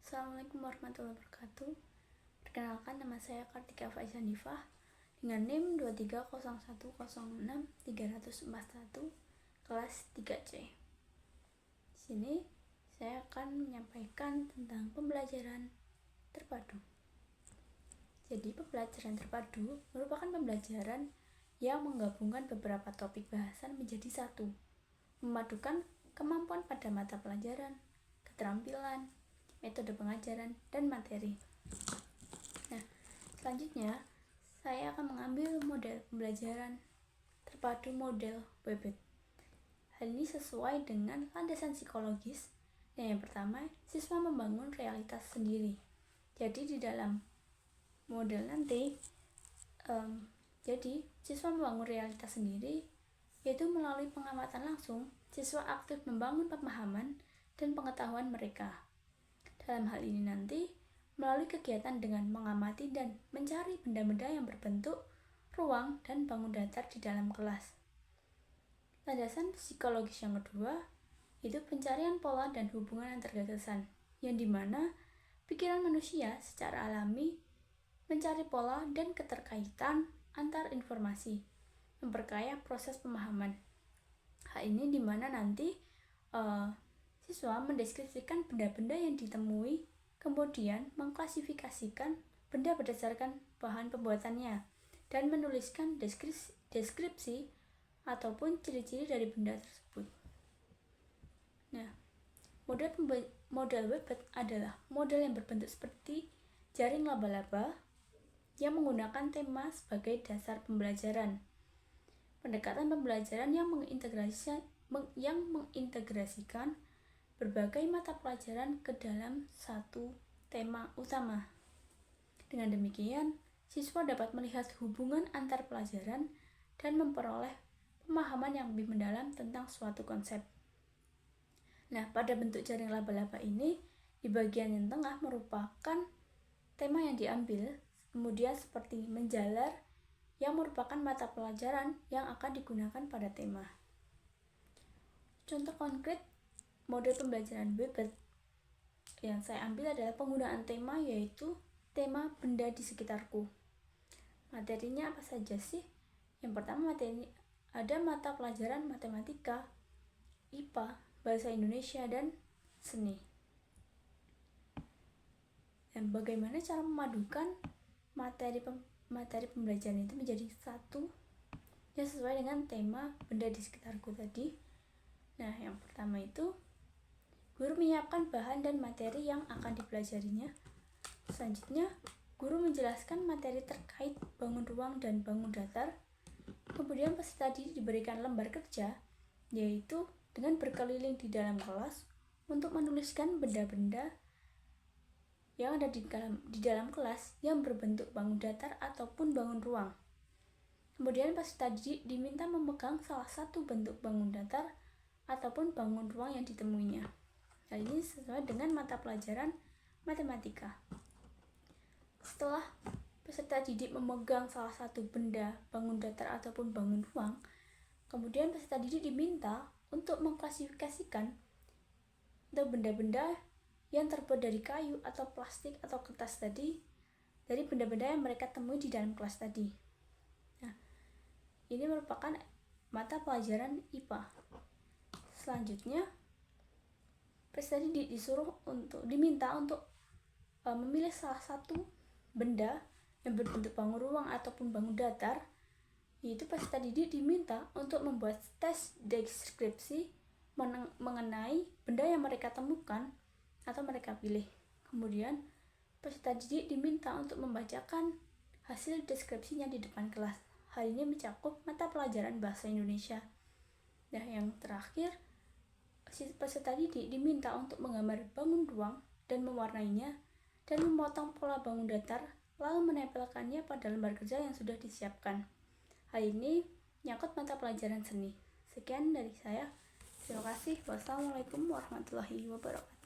Assalamualaikum warahmatullahi wabarakatuh. Perkenalkan, nama saya Kartika Faizanifah dengan NIM 230106341 kelas 3C. Di sini saya akan menyampaikan tentang pembelajaran terpadu. Jadi, pembelajaran terpadu merupakan pembelajaran yang menggabungkan beberapa topik bahasan menjadi satu, memadukan kemampuan pada mata pelajaran, keterampilan, metode pengajaran, dan materi. Nah, selanjutnya saya akan mengambil model pembelajaran terpadu model WebEd. Hal ini sesuai dengan landasan psikologis. Yang pertama, siswa membangun realitas sendiri. Jadi di dalam model nanti, siswa membangun realitas sendiri, yaitu melalui pengamatan langsung, siswa aktif membangun pemahaman dan pengetahuan mereka. Dalam hal ini nanti, melalui kegiatan dengan mengamati dan mencari benda-benda yang berbentuk, ruang, dan bangun datar di dalam kelas. Landasan psikologis yang kedua, itu pencarian pola dan hubungan antar gagasan, yang dimana pikiran manusia secara alami mencari pola dan keterkaitan antar informasi, memperkaya proses pemahaman. Hal ini dimana nanti siswa mendeskripsikan benda-benda yang ditemui, kemudian mengklasifikasikan benda berdasarkan bahan pembuatannya, dan menuliskan deskripsi ataupun ciri-ciri dari benda tersebut. Nah, model WebEd adalah model yang berbentuk seperti jaring laba-laba yang menggunakan tema sebagai dasar pembelajaran. Pendekatan pembelajaran yang mengintegrasikan berbagai mata pelajaran ke dalam satu tema utama. Dengan demikian, siswa dapat melihat hubungan antar pelajaran dan memperoleh pemahaman yang lebih mendalam tentang suatu konsep. Nah, pada bentuk jaring laba-laba ini, di bagian yang tengah merupakan tema yang diambil, kemudian seperti menjalar yang merupakan mata pelajaran yang akan digunakan pada tema. Contoh konkret model pembelajaran WebEd yang saya ambil adalah penggunaan tema, yaitu tema benda di sekitarku. Materinya apa saja sih? Yang pertama, ada mata pelajaran matematika, IPA, bahasa Indonesia, dan seni. Dan bagaimana cara memadukan materi pembelajaran itu menjadi satu yang sesuai dengan tema benda di sekitarku tadi? Nah, yang pertama itu, guru menyiapkan bahan dan materi yang akan dipelajarinya. Selanjutnya, guru menjelaskan materi terkait bangun ruang dan bangun datar. Kemudian peserta didik diberikan lembar kerja, yaitu dengan berkeliling di dalam kelas untuk menuliskan benda-benda yang ada di dalam kelas yang berbentuk bangun datar ataupun bangun ruang. Kemudian peserta didik diminta memegang salah satu bentuk bangun datar ataupun bangun ruang yang ditemuinya. Hal ini sesuai dengan mata pelajaran matematika. Setelah peserta didik memegang salah satu benda bangun datar ataupun bangun ruang, kemudian peserta didik diminta untuk mengklasifikasikan benda-benda yang terbuat dari kayu atau plastik atau kertas tadi dari benda-benda yang mereka temui di dalam kelas tadi. Nah, ini merupakan mata pelajaran IPA. Selanjutnya, peserta didik diminta untuk memilih salah satu benda yang berbentuk bangun ruang ataupun bangun datar, yaitu peserta didik diminta untuk membuat tes deskripsi mengenai benda yang mereka temukan atau mereka pilih. Kemudian peserta didik diminta untuk membacakan hasil deskripsinya di depan kelas. Hal ini mencakup mata pelajaran bahasa Indonesia. Nah, yang terakhir, peserta didik diminta untuk menggambar bangun ruang dan mewarnainya dan memotong pola bangun datar, lalu menempelkannya pada lembar kerja yang sudah disiapkan. Hal ini menyangkut mata pelajaran seni. Sekian dari saya. Terima kasih. Wassalamualaikum warahmatullahi wabarakatuh.